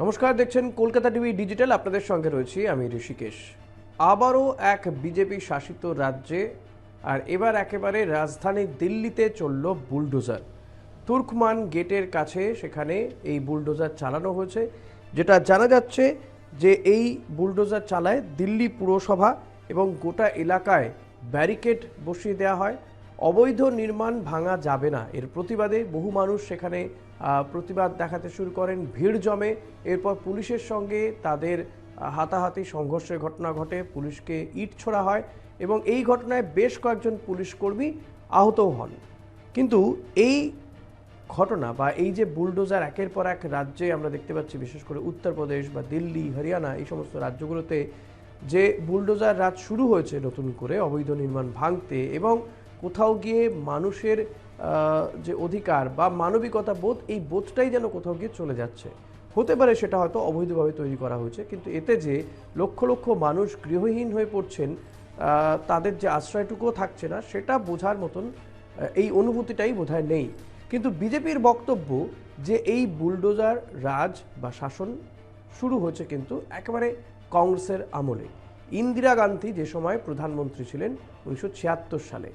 নমস্কার, দেখছেন Kolkata TV digital. আপনাদের সঙ্গে রয়েছি আমি ঋষিকেশ। আবারও এক বিজেপি শাসিত রাজ্যে, আর এবার একেবারে রাজধানী দিল্লিতে চলল বুলডোজার। তুর্কমান গেটের কাছে সেখানে এই বুলডোজার চালানো হয়েছে। যেটা জানা যাচ্ছে যে এই বুলডোজার চালায় দিল্লি পুরসভা এবং গোটা এলাকায় ব্যারিকেড বসিয়ে দেওয়া হয়। অবৈধ নির্মাণ ভাঙা যাবে না, এর প্রতিবাদে বহু মানুষ সেখানে প্রতিবাদ দেখাতে শুরু করেন, ভিড় জমে। এরপর পুলিশের সঙ্গে তাদের হাতাহাতি সংঘর্ষের ঘটনা ঘটে, পুলিশকে ইট ছোড়া হয় এবং এই ঘটনায় বেশ কয়েকজন পুলিশ কর্মী আহতও হন। কিন্তু এই ঘটনা বা এই যে বুলডোজার একের পর এক রাজ্যে আমরা দেখতে পাচ্ছি, বিশেষ করে উত্তরপ্রদেশ বা দিল্লি, হরিয়ানা, এই সমস্ত রাজ্যগুলোতে যে বুলডোজার রাজ শুরু হয়েছে নতুন করে অবৈধ নির্মাণ ভাঙতে, এবং কোথাও গিয়ে মানুষের যে অধিকার বা মানবিকতা বোধ, এই বোধটাই যেন কোথাও গিয়ে চলে যাচ্ছে। হতে পারে সেটা হয়তো অবৈধভাবে তৈরি করা হয়েছে, কিন্তু এতে যে লক্ষ লক্ষ মানুষ গৃহহীন হয়ে পড়ছেন, তাদের যে আশ্রয়টুকুও থাকছে না, সেটা বোঝার মতন এই অনুভূতিটাই বোধহয় নেই। কিন্তু বিজেপির বক্তব্য যে এই বুলডোজার রাজ বা শাসন শুরু হয়েছে কিন্তু একেবারে কংগ্রেসের আমলে। ইন্দিরা গান্ধী যে সময় প্রধানমন্ত্রী ছিলেন 1976 সালে,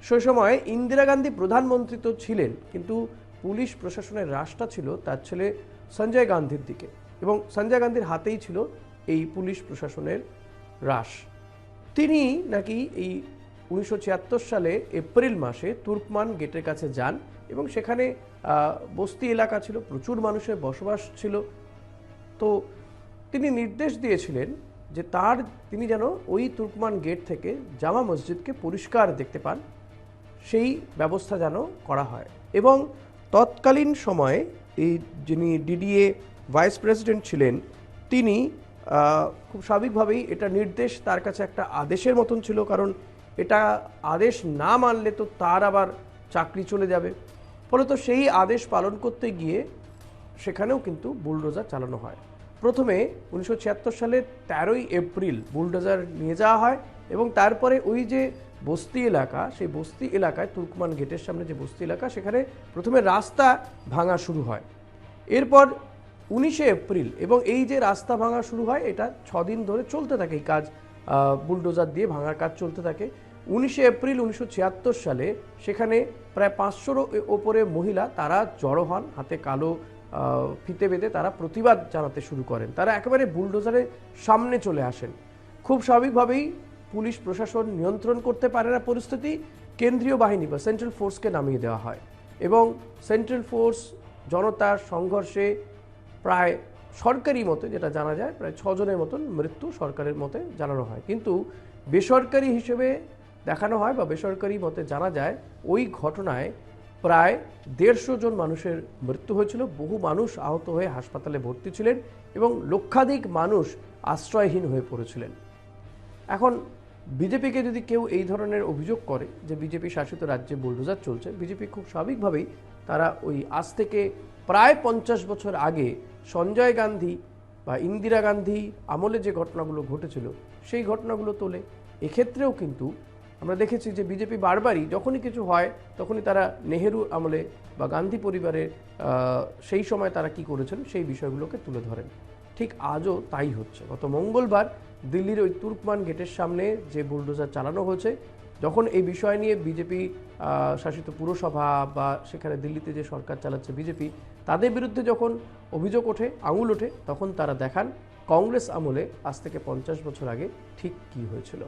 সেই সময় ইন্দিরা গান্ধী প্রধানমন্ত্রী তো ছিলেন, কিন্তু পুলিশ প্রশাসনের রাশটা ছিল তার ছেলে সঞ্জয় গান্ধীর দিকে, এবং সঞ্জয় গান্ধীর হাতেই ছিল এই পুলিশ প্রশাসনের রাশ। তিনি নাকি এই 1976 সালে এপ্রিল মাসে তুর্কমান গেটের কাছে যান এবং সেখানে বস্তি এলাকা ছিল, প্রচুর মানুষের বসবাস ছিল। তো তিনি নির্দেশ দিয়েছিলেন যে তিনি যেন ওই তুর্কমান গেট থেকে জামা মসজিদকে পরিষ্কার দেখতে পান, সেই ব্যবস্থা যেন করা হয়। এবং তৎকালীন সময়ে এই যিনি ডিডিএ ভাইস প্রেসিডেন্ট ছিলেন, তিনি খুব স্বাভাবিকভাবেই এটা নির্দেশ তার কাছে একটা আদেশের মতন ছিল, কারণ এটা আদেশ না মানলে তো তার আবার চাকরি চলে যাবে। ফলে তো সেই আদেশ পালন করতে গিয়ে সেখানেও কিন্তু বুলডোজার চালানো হয়। প্রথমে 1976 সালের 13ই এপ্রিল বুলডোজার নিয়ে যাওয়া হয় এবং তারপরে ওই যে বস্তি এলাকা, সেই বস্তি এলাকায় তুর্কমান গেটের সামনে যে বস্তি এলাকা, সেখানে প্রথমে রাস্তা ভাঙা শুরু হয়। এরপর 19শে এপ্রিল, এবং এই যে রাস্তা ভাঙা শুরু হয় এটা 6 দিন ধরে চলতে থাকে, এই কাজ বুলডোজার দিয়ে ভাঙার কাজ চলতে থাকে। 19শে এপ্রিল 1976 সালে সেখানে প্রায় 500-র ওপরে মহিলা তারা জড়ো হন, হাতে কালো ফিতে বেঁধে তারা প্রতিবাদ জানাতে শুরু করেন। তারা একেবারে বুলডোজারের সামনে চলে আসেন। খুব স্বাভাবিকভাবেই পুলিশ প্রশাসন নিয়ন্ত্রণ করতে পারে না পরিস্থিতি, কেন্দ্রীয় বাহিনী বা সেন্ট্রাল ফোর্সকে নামিয়ে দেওয়া হয় এবং সেন্ট্রাল ফোর্স জনতার সংঘর্ষে প্রায় সরকারি মতে যেটা জানা যায় প্রায় 6 জনের মতন মৃত্যু সরকারের মতে জানানো হয়, কিন্তু বেসরকারি হিসেবে দেখানো হয় বা বেসরকারি মতে জানা যায় ওই ঘটনায় প্রায় 150 জন মানুষের মৃত্যু হয়েছিল, বহু মানুষ আহত হয়ে হাসপাতালে ভর্তি ছিলেন এবং লক্ষাধিক মানুষ আশ্রয়হীন হয়ে পড়েছিলেন। এখন বিজেপিকে যদি কেউ এই ধরনের অভিযোগ করে যে বিজেপি শাসিত রাজ্যে বুলডোজার চলছে, বিজেপি খুব স্বাভাবিকভাবেই তারা ওই আজ থেকে প্রায় 50 বছর আগে সঞ্জয় গান্ধী বা ইন্দিরা গান্ধী আমলে যে ঘটনাগুলো ঘটেছিল সেই ঘটনাগুলো তোলে। এক্ষেত্রেও কিন্তু আমরা দেখেছি যে বিজেপি বারবারই যখনই কিছু হয় তখনই তারা নেহেরু আমলে বা গান্ধী পরিবারের সেই সময় তারা কি করেছেন সেই বিষয়গুলোকে তুলে ধরেন। ঠিক আজও তাই হচ্ছে। গত মঙ্গলবার দিল্লির ওই তুর্কমান গেটের সামনে যে বুলডোজার চালানো হয়েছে, যখন এই বিষয় নিয়ে বিজেপি শাসিত পুরসভা বা সেখানে দিল্লিতে যে সরকার চালাচ্ছে বিজেপি, তাদের বিরুদ্ধে যখন অভিযোগ ওঠে, আঙুল ওঠে, তখন তারা দেখান কংগ্রেস আমলে আজ থেকে 50 বছর আগে ঠিক কী হয়েছিল।